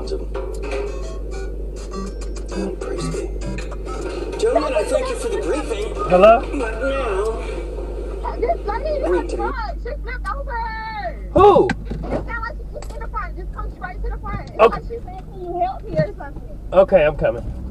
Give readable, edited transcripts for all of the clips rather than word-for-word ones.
quantum. Oh, praise be. Gentlemen, I thank you for the briefing. Hello? But now... This lady in Read the to me. front, she flipped over. Who? It sounds like she's just in the front. Just come straight to the front. It's Okay. like she's saying, can you help me or something? Okay, I'm coming.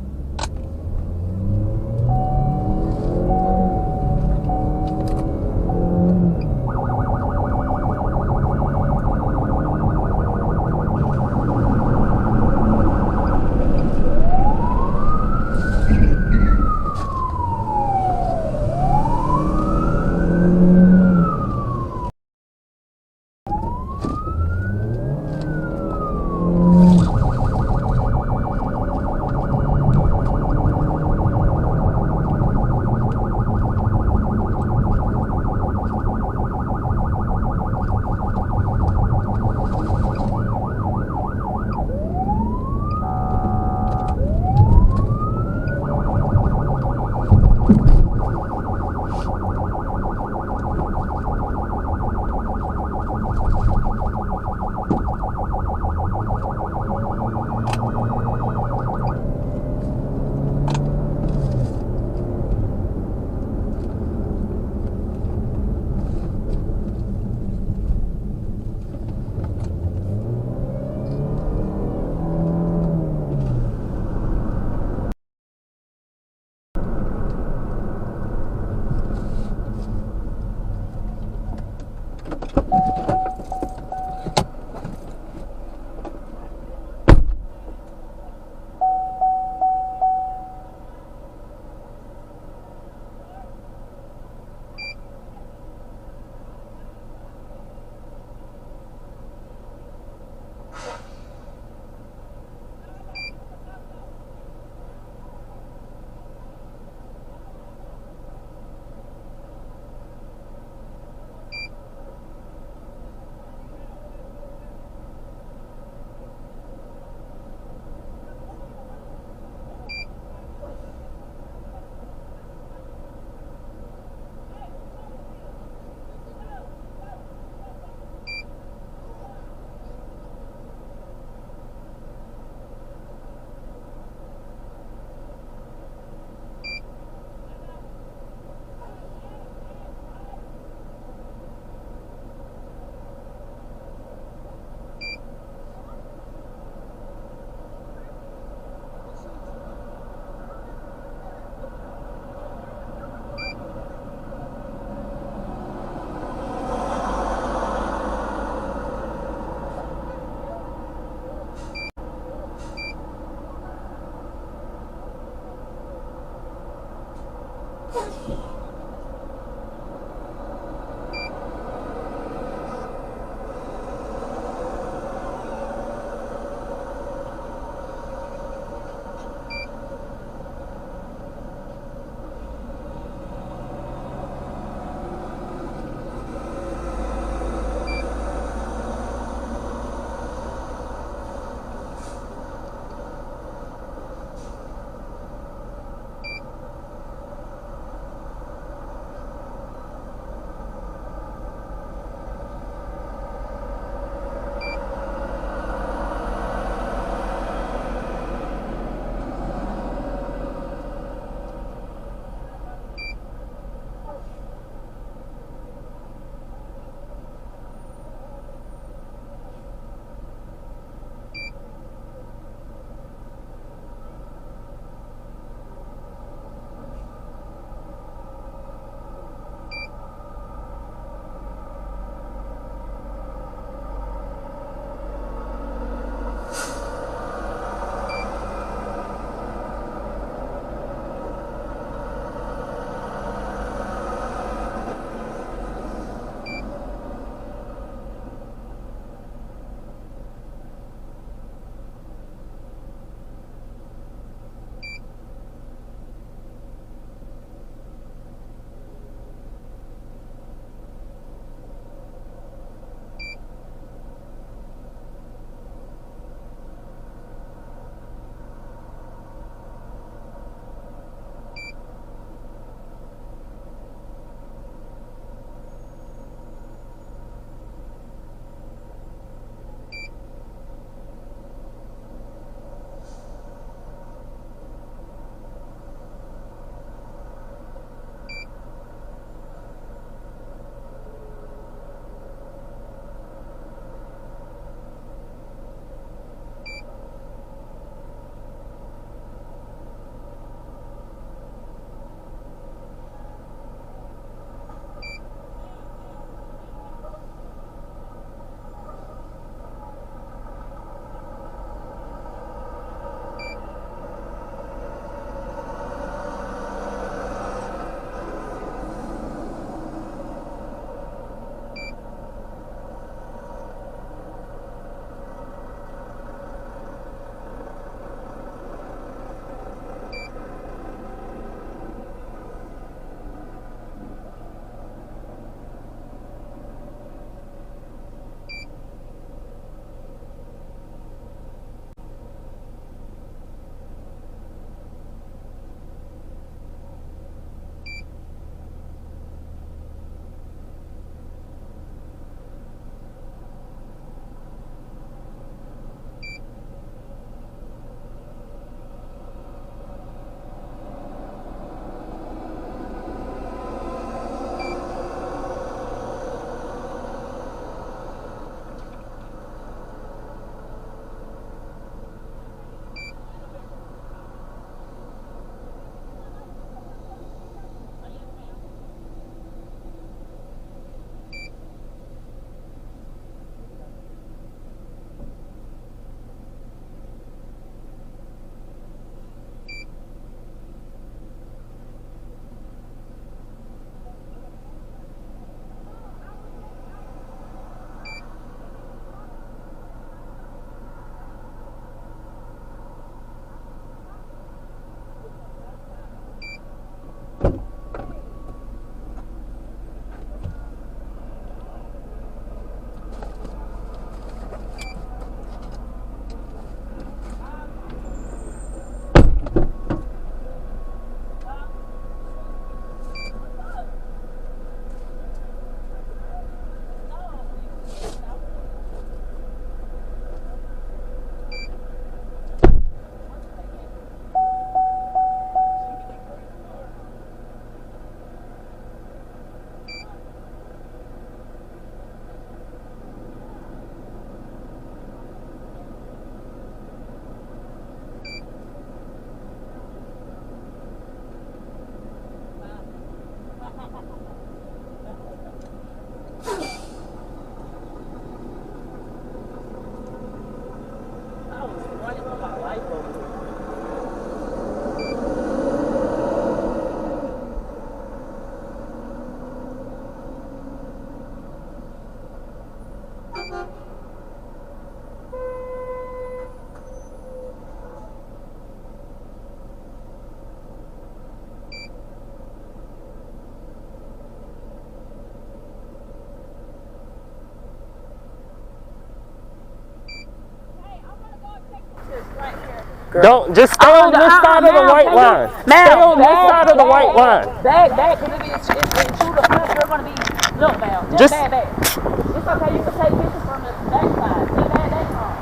Don't just stay on this side of the white line. Stay on this side of the white line. Back, because it's true the front, you're going to be, look, ma'am, just back. It's okay, you can take pictures from the back side. Stay back home.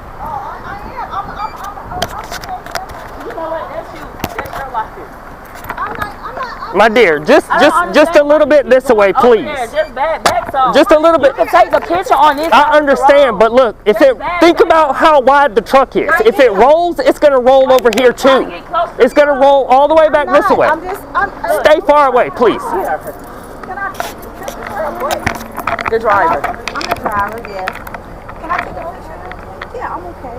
You know what, that's your life. My dear, just a little bit this way, please. Just back some. Just a little bit. You can take the picture on this. I understand, but look, think about how wide the truck is. If it rolls, it's gonna roll over here too. It's gonna roll all the way back this way. Stay far away, please. The driver. I'm the driver, yes. Can I take a picture? Yeah, I'm okay.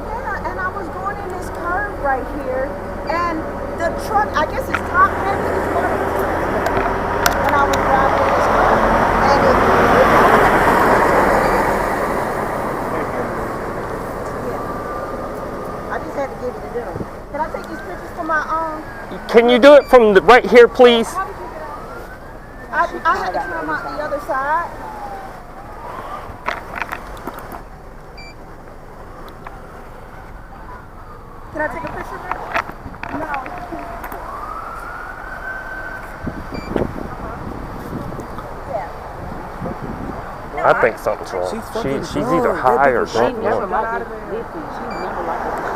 Yeah, and I was going in this curve right here, and the truck, I guess it's top heavy, is what it was. When I was driving in this car. And yeah. I just had to give it to them. Can I take these pictures for my own? Can you do it from right here, please? How did you get out? I had to come out the other side. Can I take a picture of it? No. I think something's wrong. She's either high or drunk. Never liked it. She never liked it.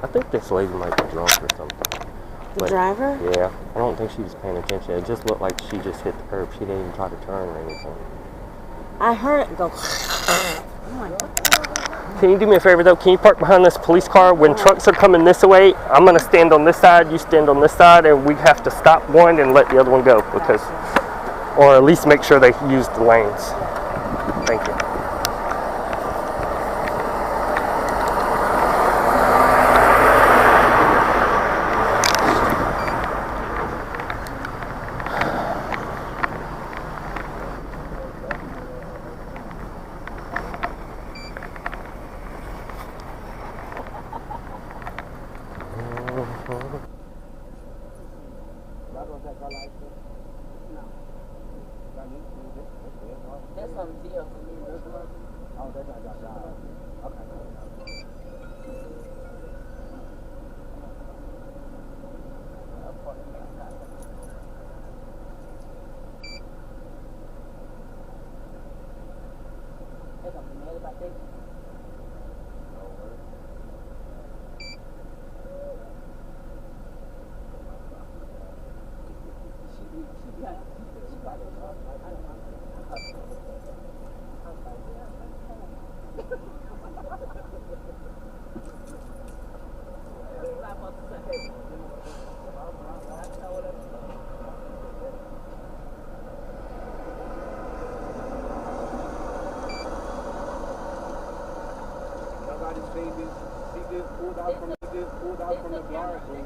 I think this lady might be drunk or something. The driver? Yeah, I don't think she was paying attention. It just looked like she just hit the curb. She didn't even try to turn or anything. I heard it go. I'm like, what the hell? Can you do me a favor though? Can you park behind this police car? When trucks are coming this way, I'm gonna stand on this side, you stand on this side, and we have to stop one and let the other one go because, or at least make sure they use the lanes. Thank you. That's on deal. Oh, that's not got died. Okay. They're gonna be mad about that. Nobody's seen this. He just pulled out from the guard booth.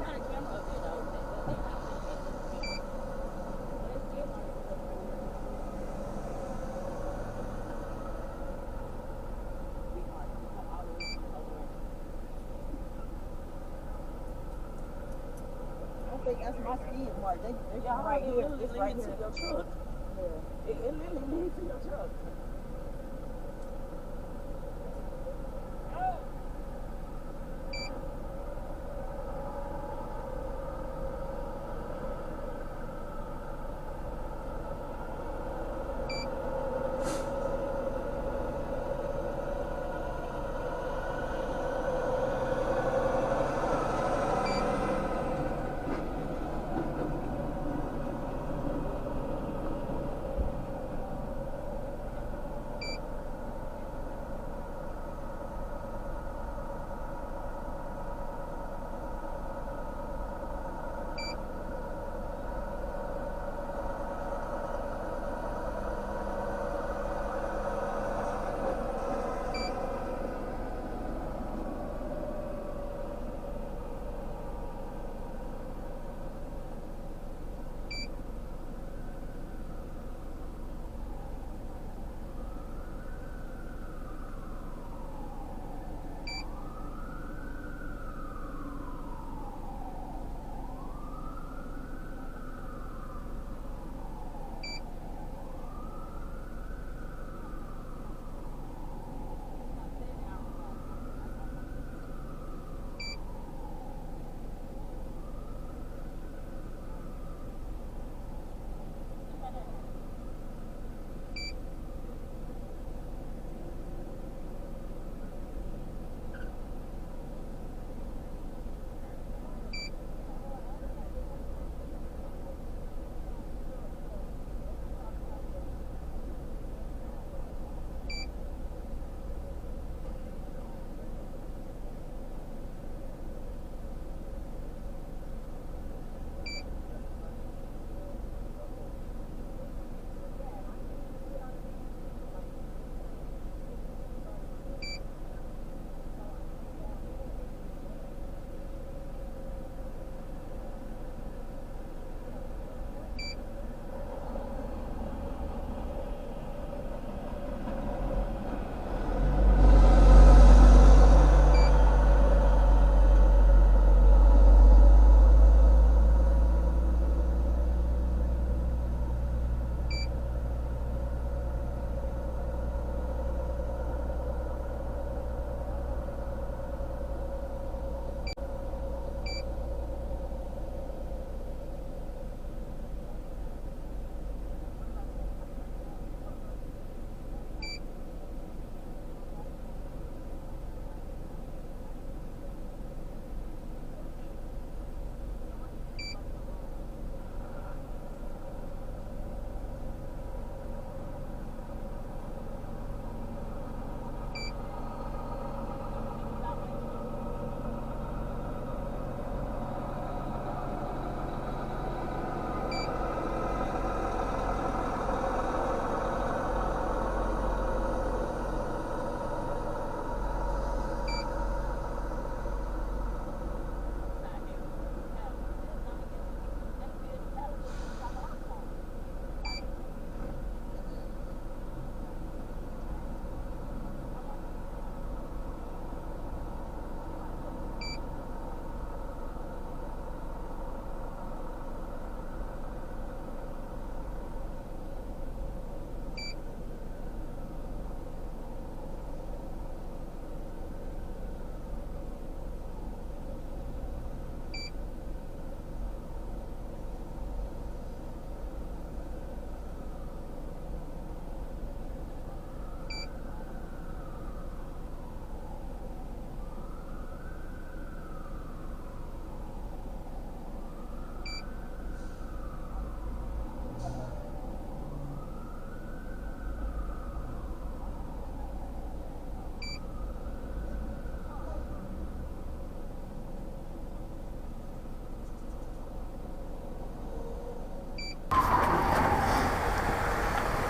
I think that's my skid mark. They right here. It's right here. Your truck. Yeah. It literally leads to your truck.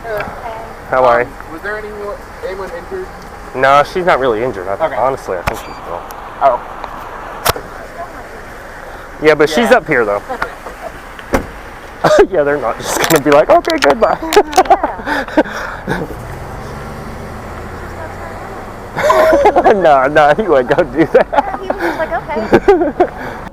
How are you? Was there anyone injured? No, she's not really injured. Okay. Honestly, I think she's well. Oh. Yeah, but she's up here though. Yeah, they're not just gonna be like, okay, goodbye. No, he wouldn't go do that. He was just like, okay.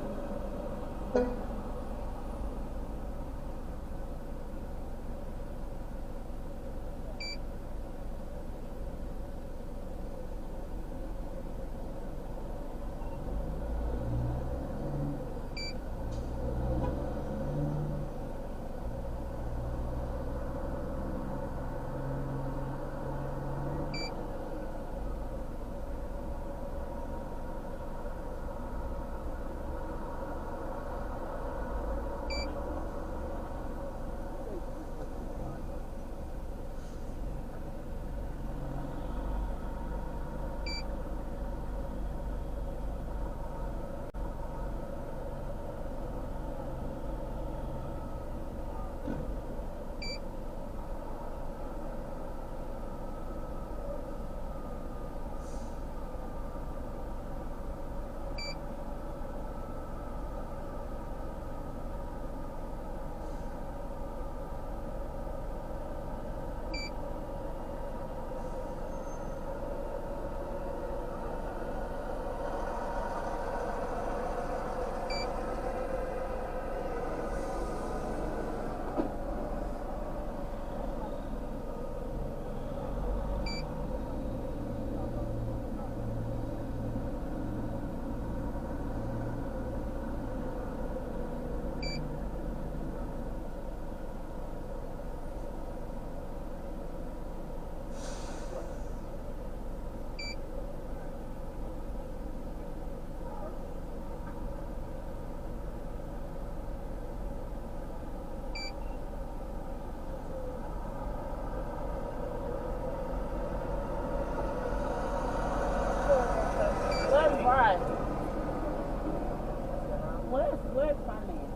Where's Ferdinand?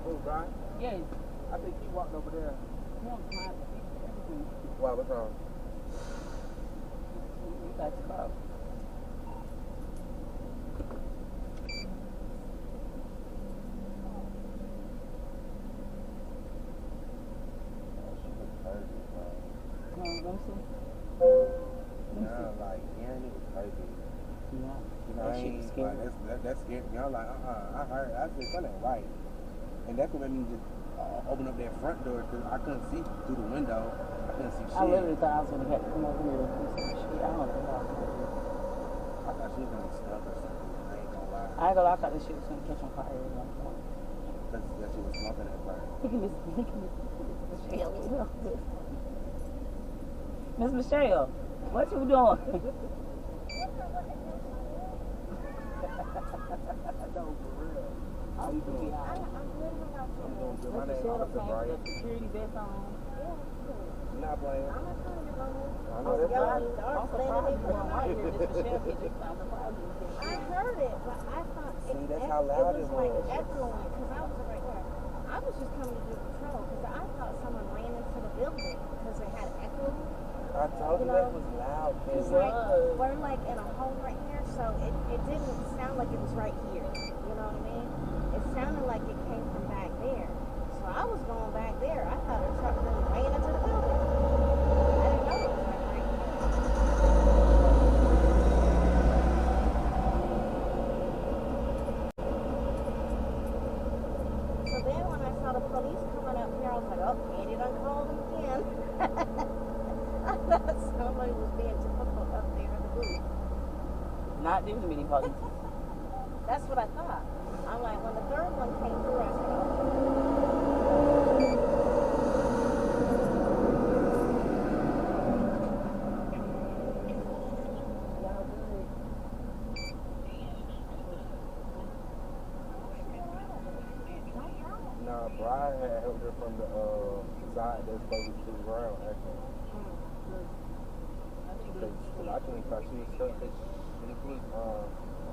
Oh, Brian? Yes. I think he walked over there. He don't mind everything. Why, what's wrong? You got your car. That's scared me. I'm like, I heard. I said, that ain't right. And that's what made me just open up that front door because I couldn't see through the window. I couldn't see shit. I literally thought I was going to have to come over here and do some shit. I don't think I was going to do it. I thought she was going to be stuck or something. I ain't gonna lie. I ain't gonna lie, I thought this shit was going to catch on fire at one point. Because that shit was smoking at first. Look at Michelle. Miss Michelle, what you doing? No, for real. How you doing? I'm literally not I'm doing good. My Miss name Michelle is came with Brian. a security vest on. You're not playing. I'm not trying to get lonely. I know that's right. I'm surprised you weren't right here. Miss Michelle hit you. I'm surprised you didn't I hear it. heard it, but I thought See, it, that's how loud it it was like was. echoing because I was right there. I was just coming to do patrol because I thought someone ran into the building because it had echo. I told you that was loud, It's man. like we're like in a hole right here, so it didn't sound like it was right here. You know what I mean? It sounded like it came from back there. So I was going back there. I thought a truck ran into the building. I didn't know it was like right here. So then when I saw the police coming up here, I was like, oh, Andy done called him again. I thought somebody was being typical up there in the booth. Not this many police. That's what I thought. I'm like, when the third one came through, I said, oh. Nah, Brian had helped her from the side that's closest to the ground, actually. Because I think thought she was stuck. And the police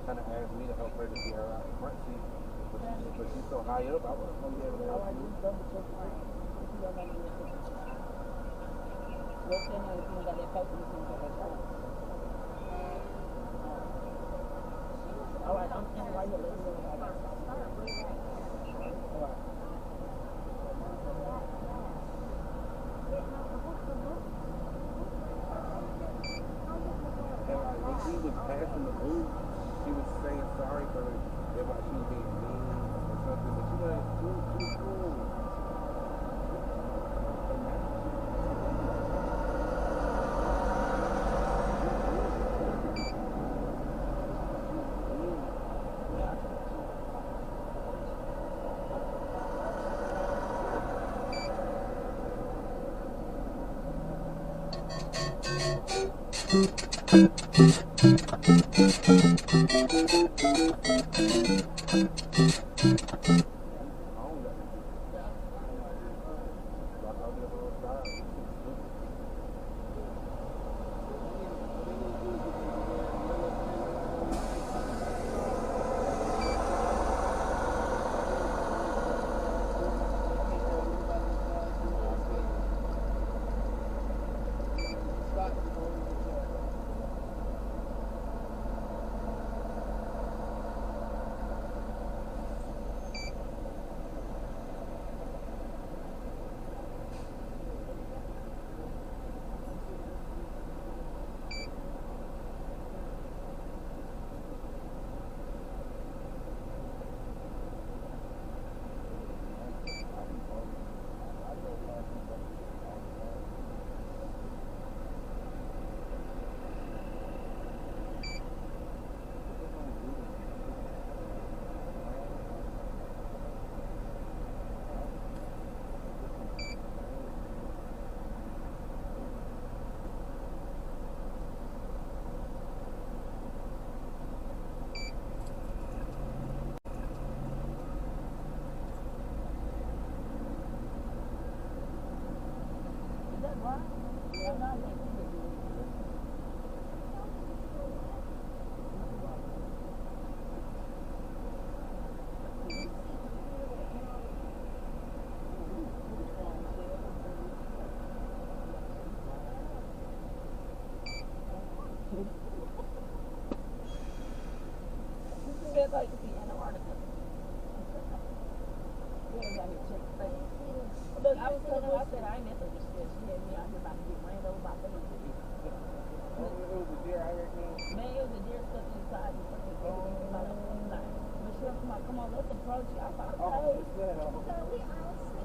kind of asked me to help her to get her out the front seat. But she's so high up, I wasn't going to be able to help you. Go tell him if you got that paper, you can get that phone. All right, I'm standing right here. Let's see what I got. All right. And like when she was passing the booth, she was saying sorry for if like she was being mean or something, but she was cool. Like to see Antarctica. Yeah, got here check the face. Look, I was telling her, I said, I ain't messing with this shit. She had me out here about to get ran over by babies. It was a deer, I reckon. Man, it was a deer stuck inside the fucking inside. Michelle, come on, let's approach it. I thought, okay.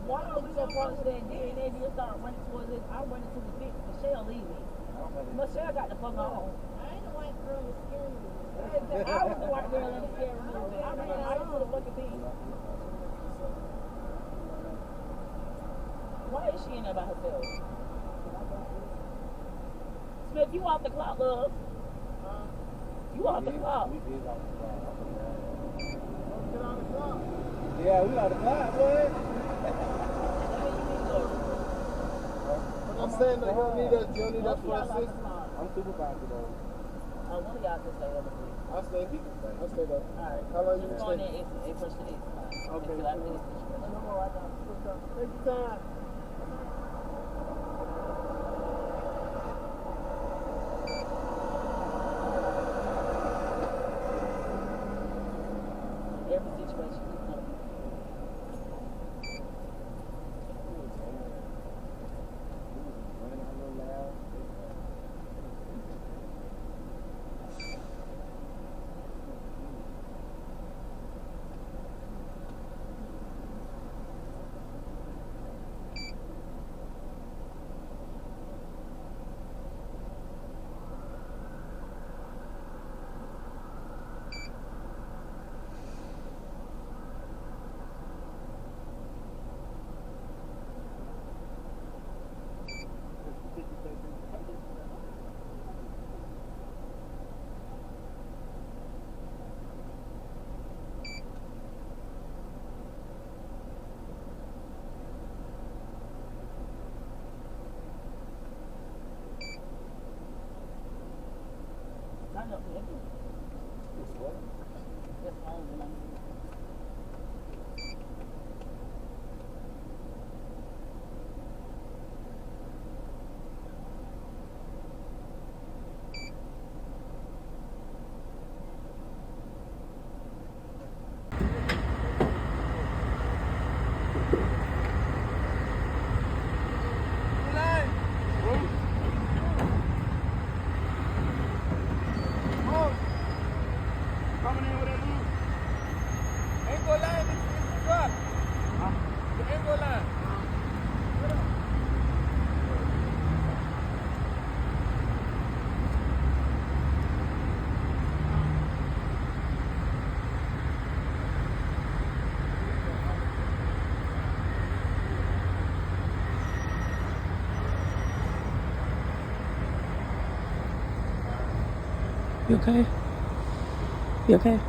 Why don't we approach that deer and that deer start running towards it? I run into the fence. Michelle, leave me. Michelle got the fuck on. I ain't the white girl with scared me. I was the white girl in the scary movie. I ran right into the fucking thing. Why is she in there by herself? Smith, you off the clock, love. You off the clock. We is off the clock. Get on the clock. Yeah, we on the clock, boy. I'm saying that you don't need us for assistance. I'm supervisor though. One of y'all can stay over here. I'll stay. He can stay. I'll stay though. Alright. How long you Just gonna go in stay? there and push the next time. Okay. Until I finish this shit. No more. I got it. Take your time. Every situation you know. Running out a little loud. okay? You okay?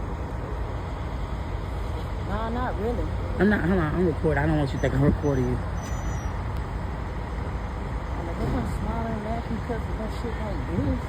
No, not really. I'm not. Hold on. I'm recording. I don't want you to think I'm recording you. I mean, they're gonna smile and laugh because of that shit like this.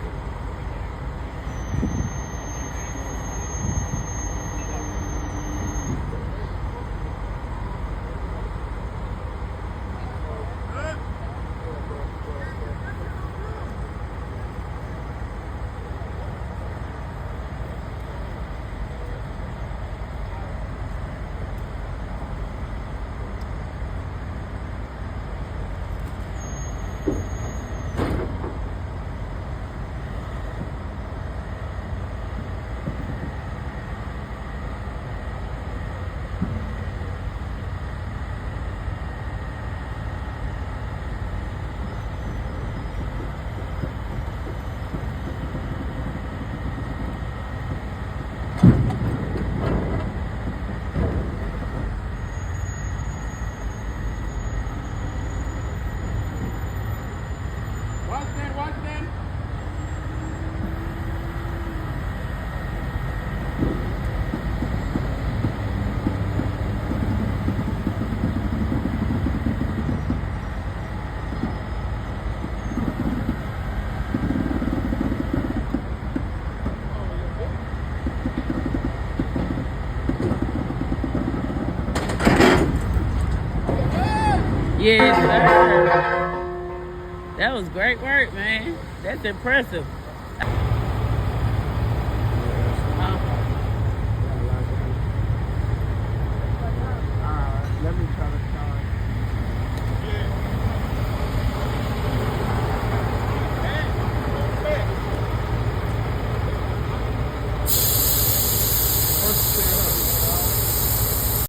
Yes, sir. That was great work, man. That's impressive.